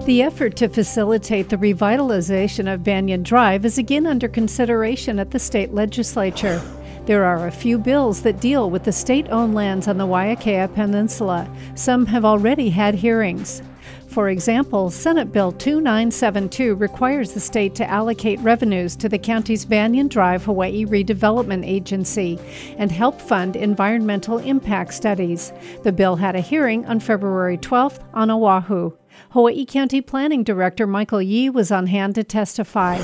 The effort to facilitate the revitalization of Banyan Drive is again under consideration at the state legislature. There are a few bills that deal with the state-owned lands on the Waiakea Peninsula. Some have already had hearings. For example, Senate Bill 2972 requires the state to allocate revenues to the county's Banyan Drive Hawaii Redevelopment Agency and help fund environmental impact studies. The bill had a hearing on February 12th on Oahu. Hawaii County Planning Director Michael Yee was on hand to testify.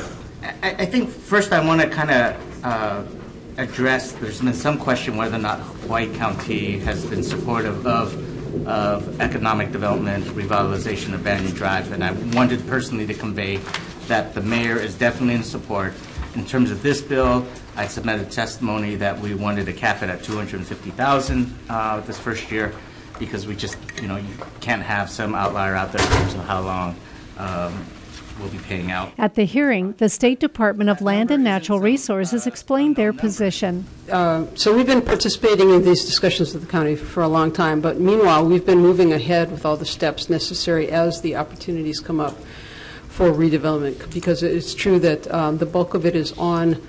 I think first I want to kind of address, there's been some question whether or not Hawaii County has been supportive of economic development, revitalization of Banyan Drive, and I wanted personally to convey that the mayor is definitely in support. In terms of this bill, I submitted testimony that we wanted to cap it at $250,000 this first year, because we just, you can't have some outlier out there in terms of how long we'll be paying out. At the hearing, the State Department of Land and Natural Resources explained their position. So we've been participating in these discussions with the county for a long time, but meanwhile, we've been moving ahead with all the steps necessary as the opportunities come up for redevelopment, because it's true that the bulk of it is on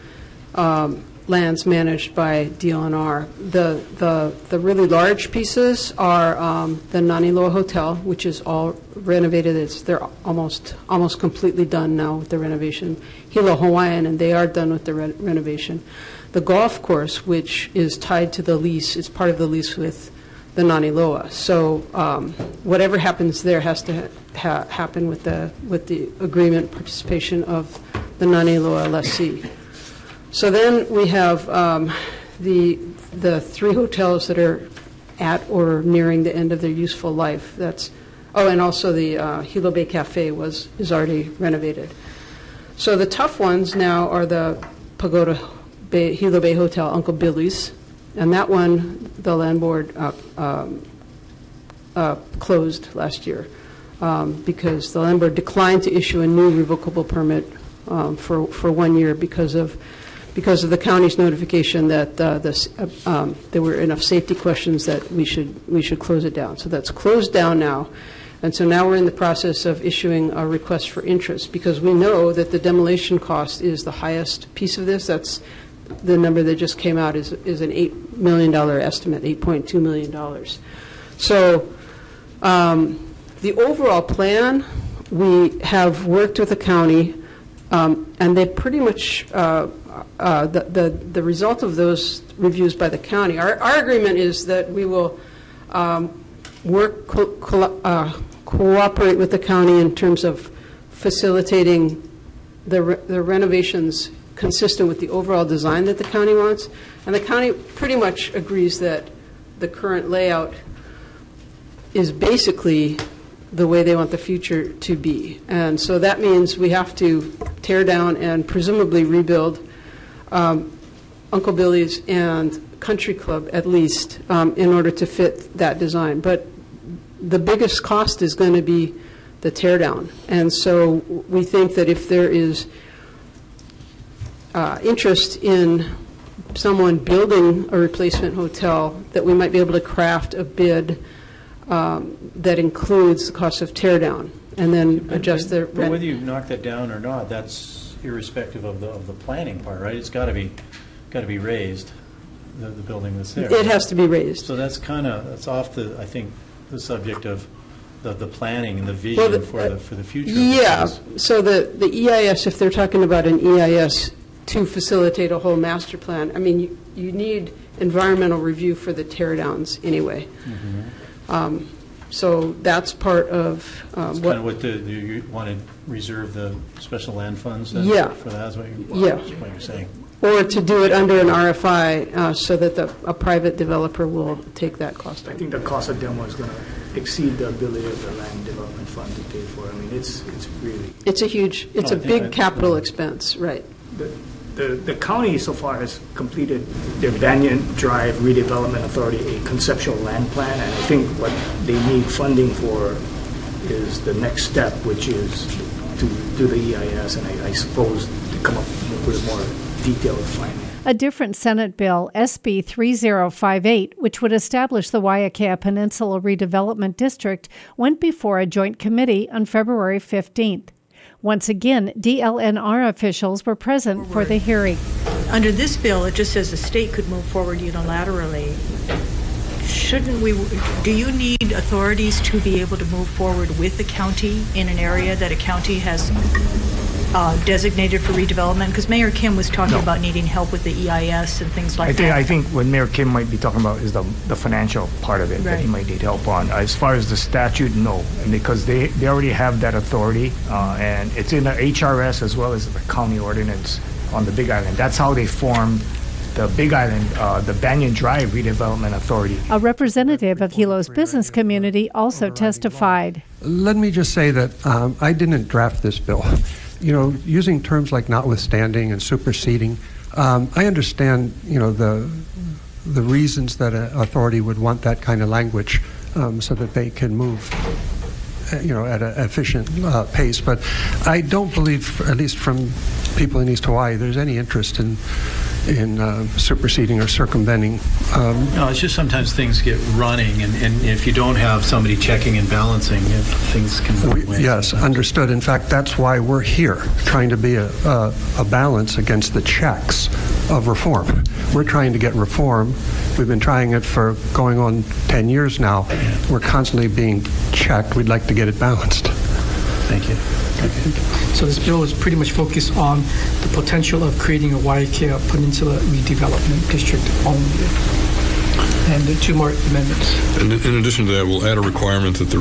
lands managed by DLNR. The really large pieces are the Naniloa Hotel, which is all renovated. They're almost completely done now with the renovation. HILO Hawaiian, and they are done with the renovation. The golf course, which is tied to the lease, is part of the lease with the Naniloa. So whatever happens there has to happen with the agreement participation of the Naniloa lessee. So then we have the three hotels that are at or nearing the end of their useful life. And also the Hilo Bay Cafe is already renovated. So the tough ones now are the Pagoda Bay, Hilo Bay Hotel, Uncle Billy's, and that one the landlord closed last year because the landlord declined to issue a new revocable permit for 1 year because of the county's notification that there were enough safety questions that we should close it down. So that's closed down now. And so now we're in the process of issuing a request for interest, because we know that the demolition cost is the highest piece of this. That's the number that just came out is an $8 million estimate, $8.2 million. So the overall plan, we have worked with the county, and they pretty much the result of those reviews by the county. Our agreement is that we will cooperate with the county in terms of facilitating the renovations consistent with the overall design that the county wants. And the county pretty much agrees that the current layout is basically the way they want the future to be. And so that means we have to tear down and presumably rebuild Uncle Billy's and Country Club, at least, in order to fit that design. But the biggest cost is going to be the tear down. And so we think that if there is interest in someone building a replacement hotel, that we might be able to craft a bid that includes the cost of tear down and then adjust the rent. But whether you knock that down or not, that's irrespective of the planning part, right? It's got to be raised, the building that's there. It has to be raised. So that's that's off I think the subject of the planning and the vision for the future. Yeah. So the EIS, if they're talking about an EIS to facilitate a whole master plan, I mean, you need environmental review for the tear downs anyway. Mm-hmm. So that's part of what kind of what you want to reserve the special land funds then for that. Is what you're saying. Or to do it under an RFI so that a private developer will take that cost. I think the cost of demo is going to exceed the ability of the land development fund to pay for it. I mean, it's really... It's a big capital expense, right. The county so far has completed their Banyan Drive Redevelopment Authority a conceptual land plan, and I think what they need funding for is the next step, which is to do the EIS, and I suppose to come up with more detailed A different Senate bill, SB 3058, which would establish the Waiakea Peninsula Redevelopment District, went before a joint committee on February 15th. Once again, DLNR officials were present for the hearing. Under this bill, it just says the state could move forward unilaterally. Do you need authorities to be able to move forward with the county in an area that a county has designated for redevelopment? Because Mayor Kim was talking about needing help with the EIS and things like that. I think what Mayor Kim might be talking about is the financial part of it that he might need help on. As far as the statute, no, because they already have that authority, and it's in the HRS as well as the county ordinance on the Big Island. That's how they formed the Big Island, the Banyan Drive Redevelopment Authority. A representative of HILO's business community also testified. Let me just say that I didn't draft this bill. You know, using terms like notwithstanding and superseding, I understand, you know, the reasons that an authority would want that kind of language so that they can move, you know, at an efficient pace. But I don't believe, at least from people in East Hawaii, there's any interest in superseding or circumventing. No, it's just sometimes things get running, and if you don't have somebody checking and balancing, things can go away. Yes, understood. In fact, that's why we're here, trying to be a balance against the checks of reform. We're trying to get reform. We've been trying it for going on 10 years now. We're constantly being checked. We'd like to get it balanced. Thank you. So this bill is pretty much focused on the potential of creating a Waiakea Peninsula Redevelopment District only. And the two more amendments. And in addition to that, we'll add a requirement that the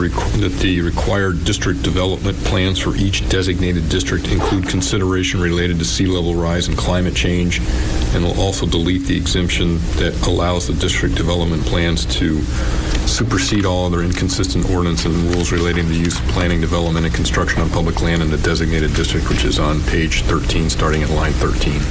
required district development plans for each designated district include consideration related to sea level rise and climate change, and we'll also delete the exemption that allows the district development plans to supersede all other inconsistent ordinances and rules relating to use, planning, development, and construction on public land in the designated district, which is on page 13, starting at line 13.